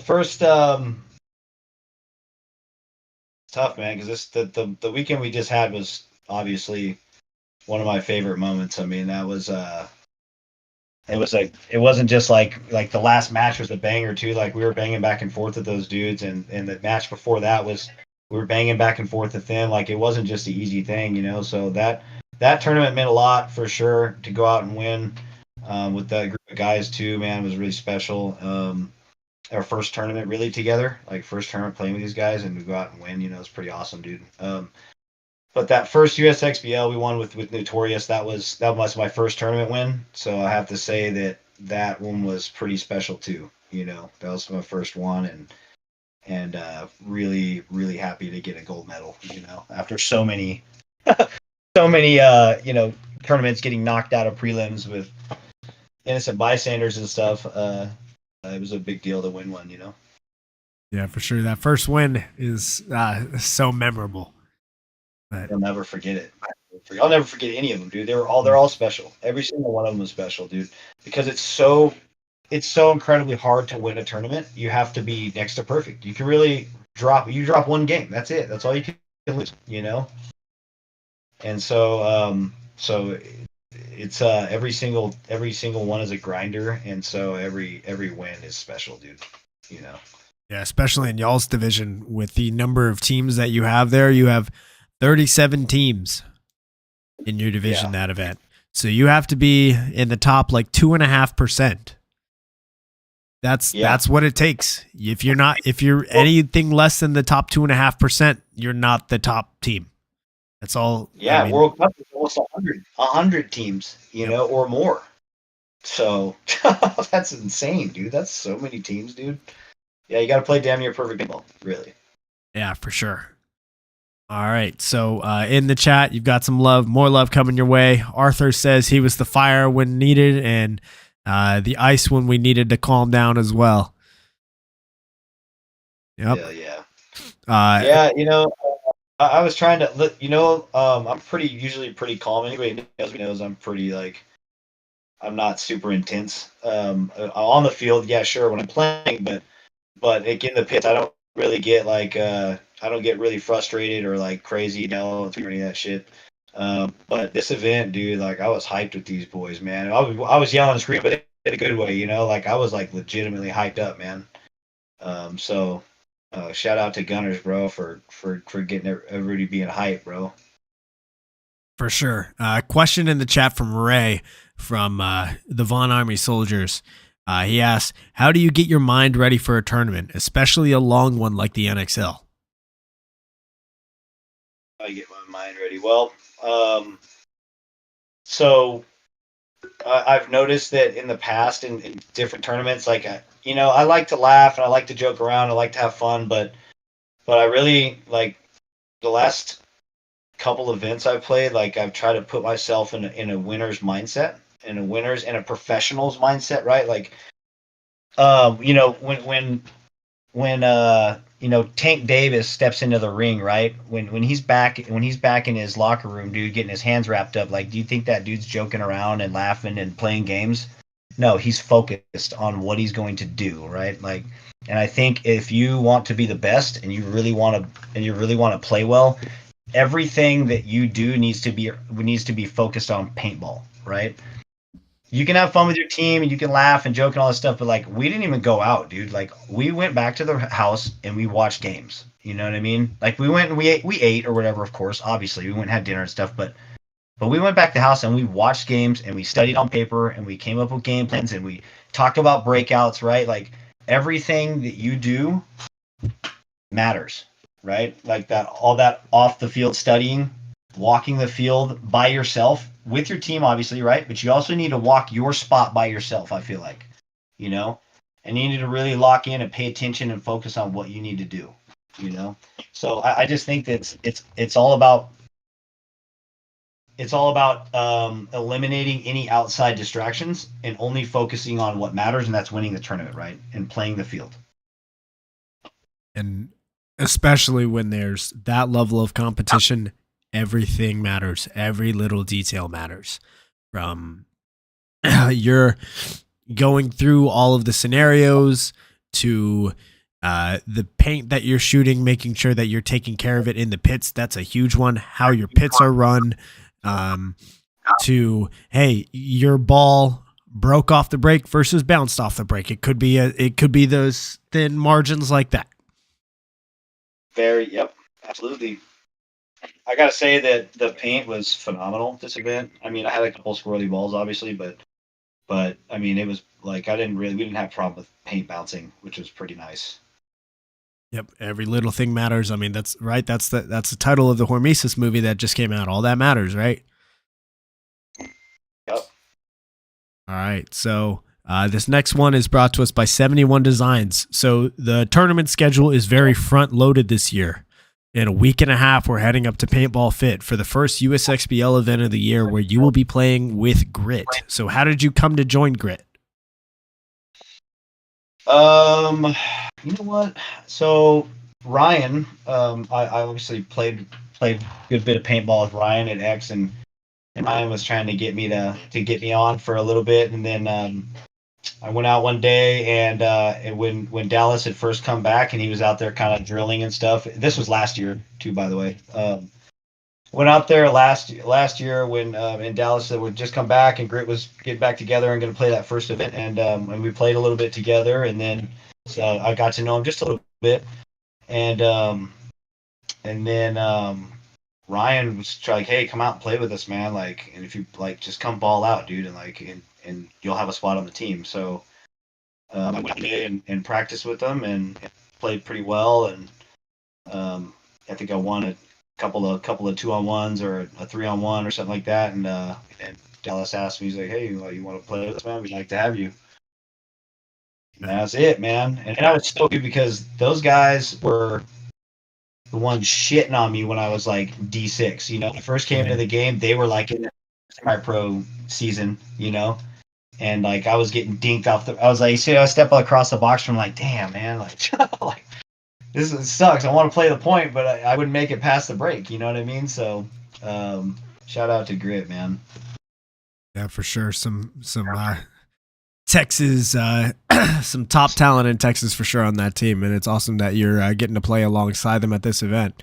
first. Tough, man, because the weekend we just had was obviously one of my favorite moments. I mean, that was it was like, it wasn't just like the last match was a banger too. Like we were banging back and forth with those dudes, and the match before that was we were banging back and forth with them. Like it wasn't just an easy thing, you know. So that tournament meant a lot for sure to go out and win with that group of guys too. Man, it was really special. Our first tournament really together, like first tournament playing with these guys, and we go out and win. You know, it's pretty awesome, dude. But that first USXBL we won with Notorious, that was my first tournament win. So I have to say that one was pretty special too. You know, that was my first one, and really really happy to get a gold medal. You know, after so many tournaments getting knocked out of prelims with innocent bystanders and stuff. It was a big deal to win one. You know. Yeah, for sure. That first win is so memorable. But I'll never forget it. I'll never forget any of them, dude. They're all special. Every single one of them was special, dude. Because it's so incredibly hard to win a tournament. You have to be next to perfect. You can really drop one game. That's it. That's all you can lose, you know? And so it's every single one is a grinder, and so every win is special, dude. You know. Yeah, especially in y'all's division with the number of teams that you have there. You have 37 teams in your division that event. So you have to be in the top like 2.5%. That's what it takes. If you're anything less than the top 2.5%, you're not the top team. That's all. Yeah, I mean, World Cup is almost 100 teams, you know, or more. So that's insane, dude. That's so many teams, dude. Yeah, you got to play damn near perfect paintball, really. Yeah, for sure. All right. So in the chat, you've got some love, more love coming your way. Arthur says he was the fire when needed and the ice when we needed to calm down as well. Yep. Yeah, you know, I was trying to, you know, I'm usually pretty calm. Anybody knows I'm pretty I'm not super intense. On the field, yeah, sure, when I'm playing, but in the pits, I don't really get I don't get really frustrated or like crazy, you know, or any of that shit. But this event, dude, like I was hyped with these boys, man. I was yelling and screaming, but in a good way, you know. Like I was like legitimately hyped up, man. So shout out to Gunnerz, bro, for getting everybody being hyped, bro. For sure. Question in the chat from Ray from the Von Army Soldiers. He asks, how do you get your mind ready for a tournament, especially a long one like the NXL? I get my mind ready. Well, so I've noticed that in the past in different tournaments, like you know, I like to laugh and I like to joke around, I like to have fun, but I really like the last couple events I've played, like I've tried to put myself in a winner's mindset, and a winner's and a professional's mindset, right? Like, when Tank Davis steps into the ring, right? When he's back in his locker room, dude, getting his hands wrapped up, like, do you think that dude's joking around and laughing and playing games? No, he's focused on what he's going to do, right? Like, and I think if you want to be the best and you really want to play well, everything that you do needs to be focused on paintball, right? You can have fun with your team and you can laugh and joke and all this stuff, but like we didn't even go out, dude. Like we went back to the house and we watched games. You know what I mean? Like we went and we ate or whatever, of course. Obviously, we went and had dinner and stuff, but we went back to the house and we watched games and we studied on paper and we came up with game plans and we talked about breakouts, right? Like everything that you do matters, right? Like that, all that off the field studying, walking the field by yourself with your team, obviously, right? But you also need to walk your spot by yourself, I feel like, you know, and you need to really lock in and pay attention and focus on what you need to do, you know? So I just think that it's all about eliminating any outside distractions and only focusing on what matters, and that's winning the tournament, right? And playing the field. And especially when there's that level of competition, everything matters. Every little detail matters. From you're going through all of the scenarios to the paint that you're shooting, making sure that you're taking care of it in the pits. That's a huge one. How your pits are run. To, hey, your ball broke off the break versus bounced off the break. It could be those thin margins like that. Yep, absolutely. I gotta say that the paint was phenomenal this event. I mean, I had a couple squirrely balls, obviously, but I mean, it was like we didn't have a problem with paint bouncing, which was pretty nice. Yep, every little thing matters. I mean, that's right. That's the title of the Hormesis movie that just came out. All that matters, right? Yep. All right, so this next one is brought to us by 71 Designs. So the tournament schedule is very front-loaded this year. In a week and a half, we're heading up to Paintball Fit for the first USXBL event of the year where you will be playing with Grit. So how did you come to join Grit? You know what? So Ryan, I obviously played a good bit of paintball with Ryan at X, and Ryan was trying to get me on for a little bit, and then I went out one day, and when Dallas had first come back, and he was out there kind of drilling and stuff. This was last year too, by the way. Went out there last year when in Dallas that would just come back, and Grit was getting back together and going to play that first event, and we played a little bit together, and then so I got to know him just a little bit, and then Ryan was like, "Hey, come out and play with us, man! Like, and if you like, just come ball out, dude, and you'll have a spot on the team." So I went out and practiced with them and played pretty well, and I think I won a couple of 2-on-1s or a 3-on-1 or something like that, and Dallas asked me, he's like, "Hey, you want to play with us, man? We'd like to have you." And that's it, man. And I was so good because those guys were the ones shitting on me when I was like D6. You know, when I first came into the game, they were like in the semi-pro season, you know, and like I was getting dinked off I was like, I step across the box from like, damn, man, like this sucks. I want to play the point, but I wouldn't make it past the break. You know what I mean? So, shout out to Grit, man. Yeah, for sure. Some Texas, some top talent in Texas for sure on that team, and it's awesome that you're getting to play alongside them at this event.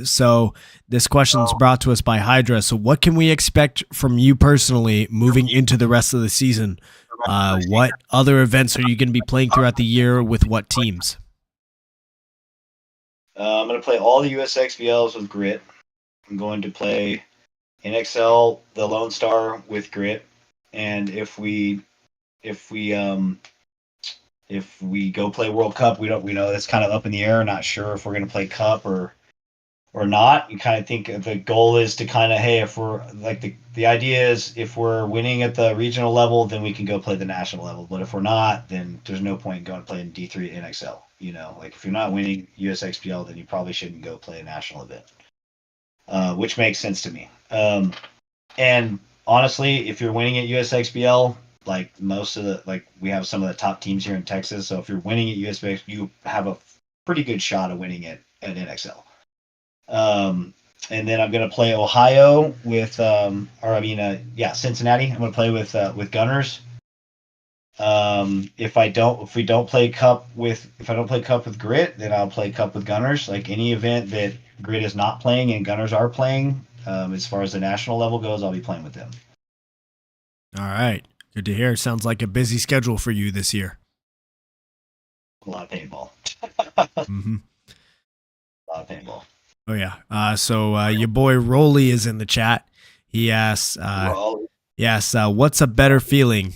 So this question is brought to us by Hydra. So what can we expect from you personally moving into the rest of the season? What other events are you going to be playing throughout the year with what teams? I'm going to play all the USXBLs with Grit. I'm going to play NXL, the Lone Star with Grit. And if we go play World Cup, we know that's kind of up in the air. Not sure if we're going to play Cup or not. You kind of think the goal is to kind of, hey, if we're like the idea is if we're winning at the regional level, then we can go play the national level. But if we're not, then there's no point in going playing D3 at NXL. You know, like if you're not winning USXPL, then you probably shouldn't go play a national event, which makes sense to me. And honestly, if you're winning at USXBL, like most of the, like we have some of the top teams here in Texas. So if you're winning at USXBL, you have a pretty good shot of winning it at NXL. And then I'm gonna play Ohio with, Cincinnati. I'm gonna play with Gunnerz. If I don't play cup with Grit, then I'll play cup with Gunnerz. Like any event that Grit is not playing and Gunnerz are playing, as far as the national level goes, I'll be playing with them. All right. Good to hear. Sounds like a busy schedule for you this year. A lot of paintball. Mm-hmm. A lot of paintball. Oh, yeah. So your boy Rolly is in the chat. He asks, what's a better feeling?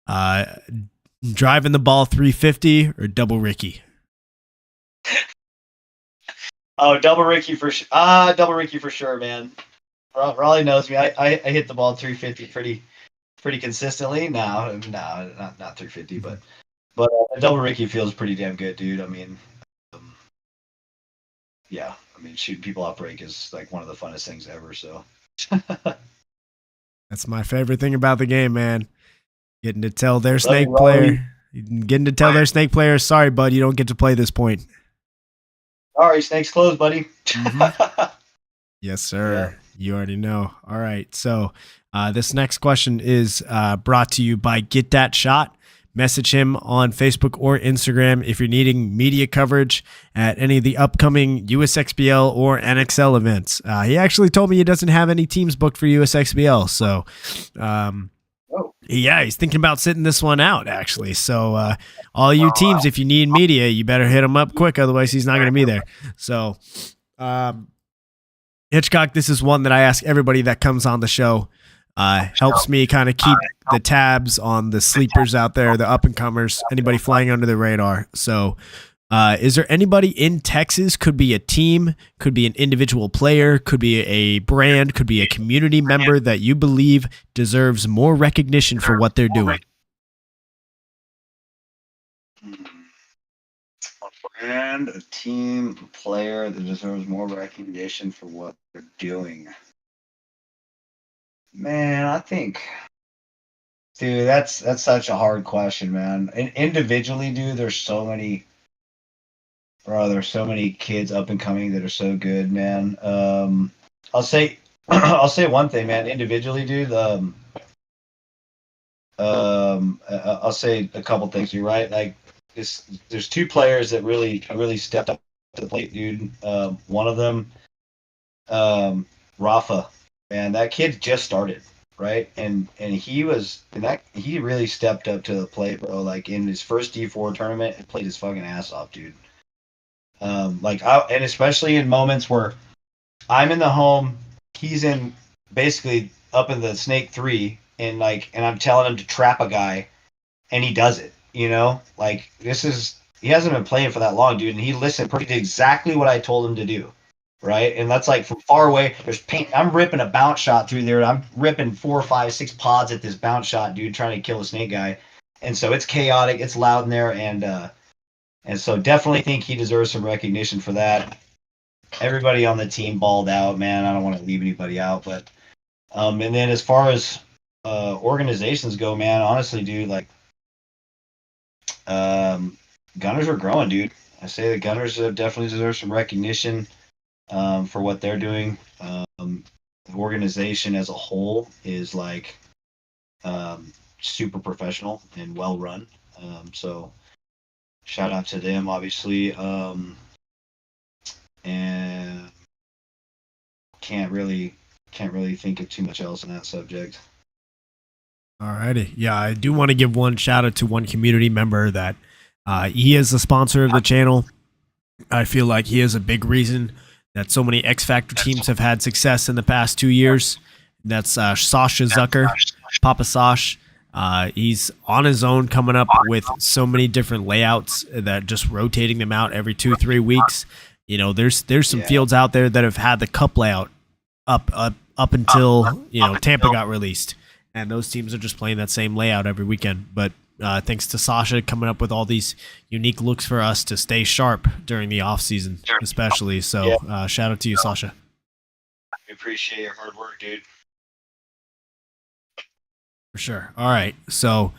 Driving the ball 350 or double Ricky? Oh, double Ricky for sure. Double Ricky for sure, man. Raleigh knows me. I hit the ball 350 pretty consistently. No, not 350, but double Ricky feels pretty damn good, dude. I mean, shooting people off break is like one of the funnest things ever. So that's my favorite thing about the game, man. Getting to tell their snake player, sorry, bud, you don't get to play this point. All right, snake's closed, buddy. Mm-hmm. Yes, sir. Yeah. You already know. All right. So this next question is brought to you by Get That Shot. Message him on Facebook or Instagram if you're needing media coverage at any of the upcoming USXBL or NXL events. He actually told me he doesn't have any teams booked for USXBL. So, he's thinking about sitting this one out, actually. So all you teams, if you need media, you better hit him up quick. Otherwise, he's not going to be there. So, Hitchcock, this is one that I ask everybody that comes on the show. Helps me kind of keep the tabs on the sleepers out there, the up-and-comers, anybody flying under the radar. So is there anybody in Texas, could be a team, could be an individual player, could be a brand, could be a community member that you believe deserves more recognition for what they're doing? A brand, a team, a player that deserves more recognition for what they're doing. Man, I think, dude, that's such a hard question, man. Individually, dude, there's so many kids up and coming that are so good, man. I'll say one thing, man. Individually, dude, I'll say a couple things. You're right. Like there's two players that really stepped up to the plate, dude. One of them, Rafa. Man, that kid just started, right? And he really stepped up to the plate, bro. Like in his first D4 tournament, and played his fucking ass off, dude. And especially in moments where I'm in the home, he's in basically up in the snake 3, and I'm telling him to trap a guy, and he does it. You know, like he hasn't been playing for that long, dude, and he listened perfectly exactly what I told him to do. Right, and that's like from far away. There's paint. I'm ripping a bounce shot through there. I'm ripping 4, 5, 6 pods at this bounce shot, dude, trying to kill a snake guy. And so it's chaotic. It's loud in there, and so definitely think he deserves some recognition for that. Everybody on the team balled out, man. I don't want to leave anybody out, but and then as far as organizations go, man, honestly, dude, like Gunnerz are growing, dude. I say the Gunnerz definitely deserve some recognition. For what they're doing. The organization as a whole is like super professional and well run. So shout out to them, obviously. And can't really think of too much else on that subject. Alrighty. Yeah, I do want to give one shout out to one community member that he is the sponsor of the channel. I feel like he is a big reason that so many X Factor teams have had success in the past 2 years. That's Sasha Zucker, Papa Sash. He's on his own coming up with so many different layouts that just rotating them out every 2-3 weeks. You know, there's some fields out there that have had the cup layout up until, Tampa got released. And those teams are just playing that same layout every weekend. But thanks to Sasha coming up with all these unique looks for us to stay sharp during the off season, especially. So shout out to you, Sasha. I appreciate your hard work, dude. For sure. All right. So,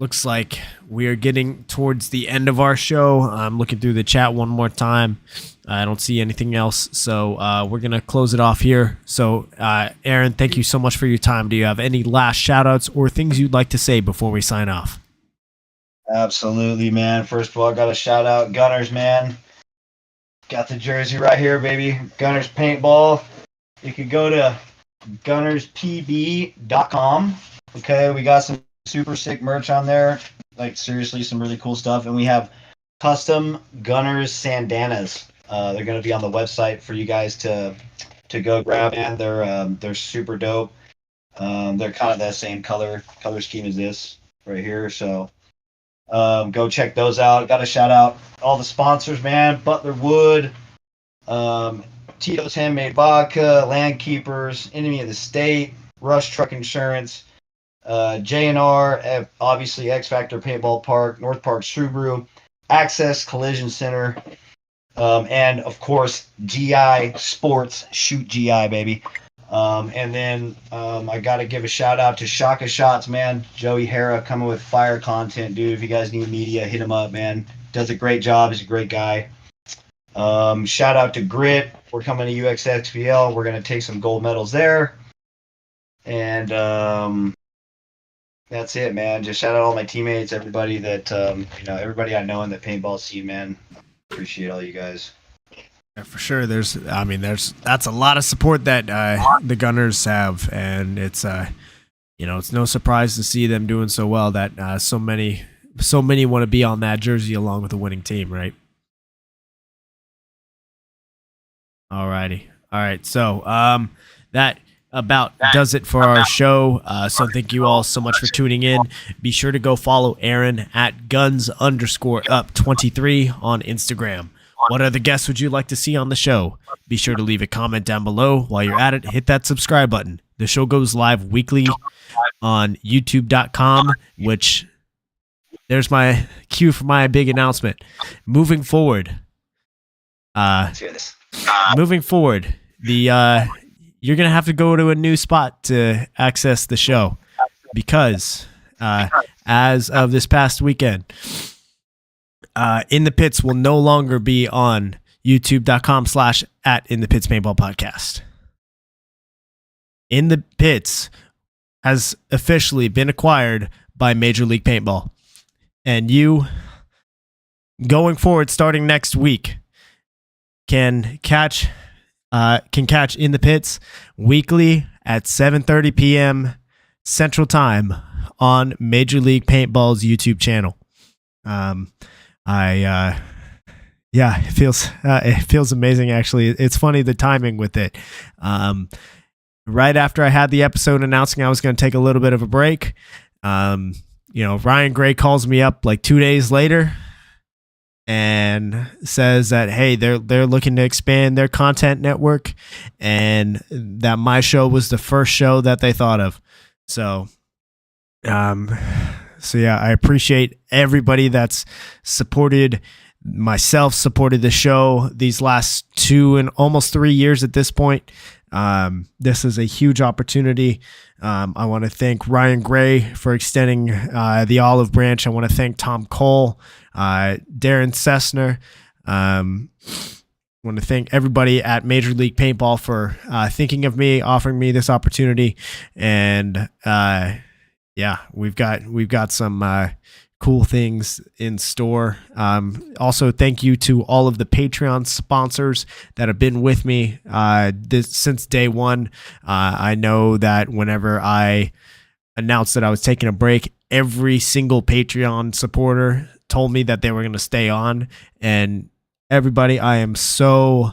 looks like we are getting towards the end of our show. I'm looking through the chat one more time. I don't see anything else. So, we're going to close it off here. So, Aaron, thank you so much for your time. Do you have any last shout outs or things you'd like to say before we sign off? Absolutely, man. First of all, I got to shout out Gunnerz, man. Got the jersey right here, baby. Gunnerz Paintball. You could go to gunnerzpb.com. Okay, we got some super sick merch on there. Like, seriously, some really cool stuff. And we have custom Gunnerz sandanas. They're going to be on the website for you guys to go grab, and they're super dope. They're kind of that same color scheme as this right here. So go check those out. Got to shout out all the sponsors, man. Butler Wood, Tito's Handmade Vodka, Landkeepers, Enemy of the State, Rush Truck Insurance, J&R, obviously X Factor Paintball Park, North Park Subaru, Access Collision Center, and of course GI Sports, shoot GI, baby. And then I got to give a shout out to Shaka Shots, man. Joey Hara coming with fire content, dude. If you guys need media, hit him up, man. Does a great job. He's a great guy. Shout out to Grit. We're coming to UXXPL. We're going to take some gold medals there. And that's it, man. Just shout out all my teammates, everybody that, everybody I know in the paintball scene, man. Appreciate all you guys. Yeah, for sure. That's a lot of support that the Gunnerz have, and it's it's no surprise to see them doing so well that so many want to be on that jersey along with the winning team, right? Alrighty. All right. So that about does it for our show. So thank you all so much for tuning in. Be sure to go follow Aaron at guns_up23 on Instagram. What other guests would you like to see on the show? Be sure to leave a comment down below. While you're at it, hit that subscribe button. The show goes live weekly on youtube.com, which there's my cue for my big announcement. Moving forward, you're going to have to go to a new spot to access the show because as of this past weekend, In the Pits will no longer be on youtube.com/@inthepitspaintballpodcast. In the Pits has officially been acquired by Major League Paintball. And you, going forward, starting next week, can catch In the Pits weekly at 7:30 p.m. Central Time on Major League Paintball's YouTube channel. It feels amazing, actually. It's funny, the timing with it. Right after I had the episode announcing I was going to take a little bit of a break, Ryan Gray calls me up like 2 days later and says that, hey, they're looking to expand their content network and that my show was the first show that they thought of. So yeah, I appreciate everybody that's supported myself, supported the show these last 2 and almost 3 years at this point. This is a huge opportunity. I want to thank Ryan Gray for extending the olive branch. I want to thank Tom Cole, Darren Cessner. I want to thank everybody at Major League Paintball for thinking of me, offering me this opportunity, and we've got some cool things in store. Also, thank you to all of the Patreon sponsors that have been with me since day one. I know that whenever I announced that I was taking a break, every single Patreon supporter told me that they were going to stay on. And everybody, I am so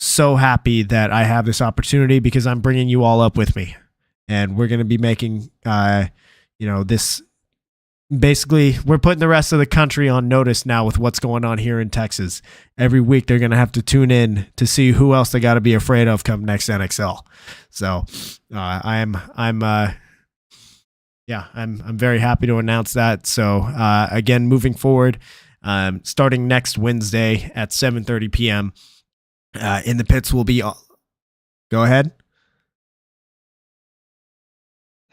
happy that I have this opportunity because I'm bringing you all up with me. And we're going to be making, this. Basically, we're putting the rest of the country on notice now with what's going on here in Texas. Every week, they're going to have to tune in to see who else they got to be afraid of come next NXL. So, I'm very happy to announce that. So, again, moving forward, starting next Wednesday at 7:30 p.m., In the Pits will be. Go ahead.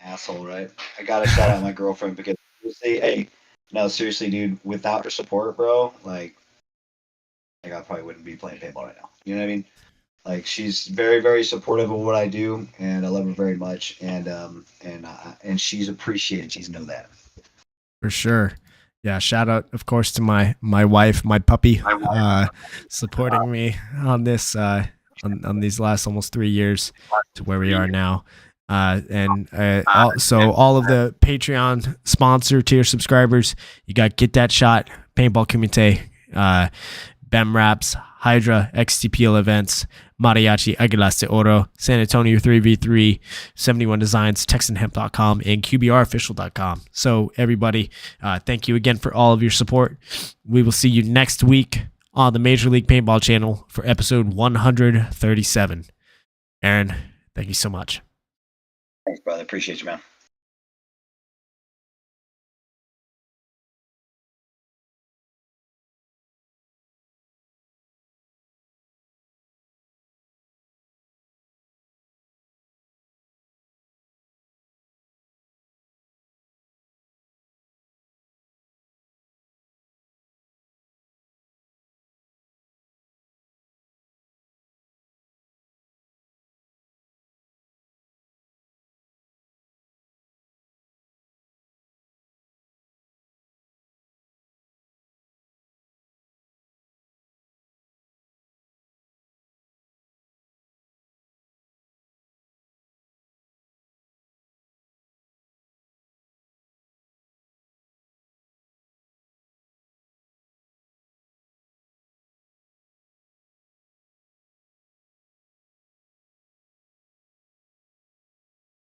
asshole, right? I gotta shout out my girlfriend because hey, no, seriously, dude, without her support, bro, like I probably wouldn't be playing paintball right now. You know what I mean? Like she's very, very supportive of what I do, and I love her very much, and she's appreciated. She's know that. For sure. Yeah, shout out, of course, to my wife, my puppy, supporting me on this on these last almost 3 years to where we are now. And also all of the Patreon sponsor tier subscribers, you got Get That Shot, Paintball Kumite, BEM Raps, Hydra, XTPL Events, Mariachi, Aguilas de Oro, San Antonio 3v3, 71 Designs, TexanHemp.com, and QBRofficial.com. So everybody, thank you again for all of your support. We will see you next week on the Major League Paintball channel for episode 137. Aaron, thank you so much. Thanks, brother. Appreciate you, man.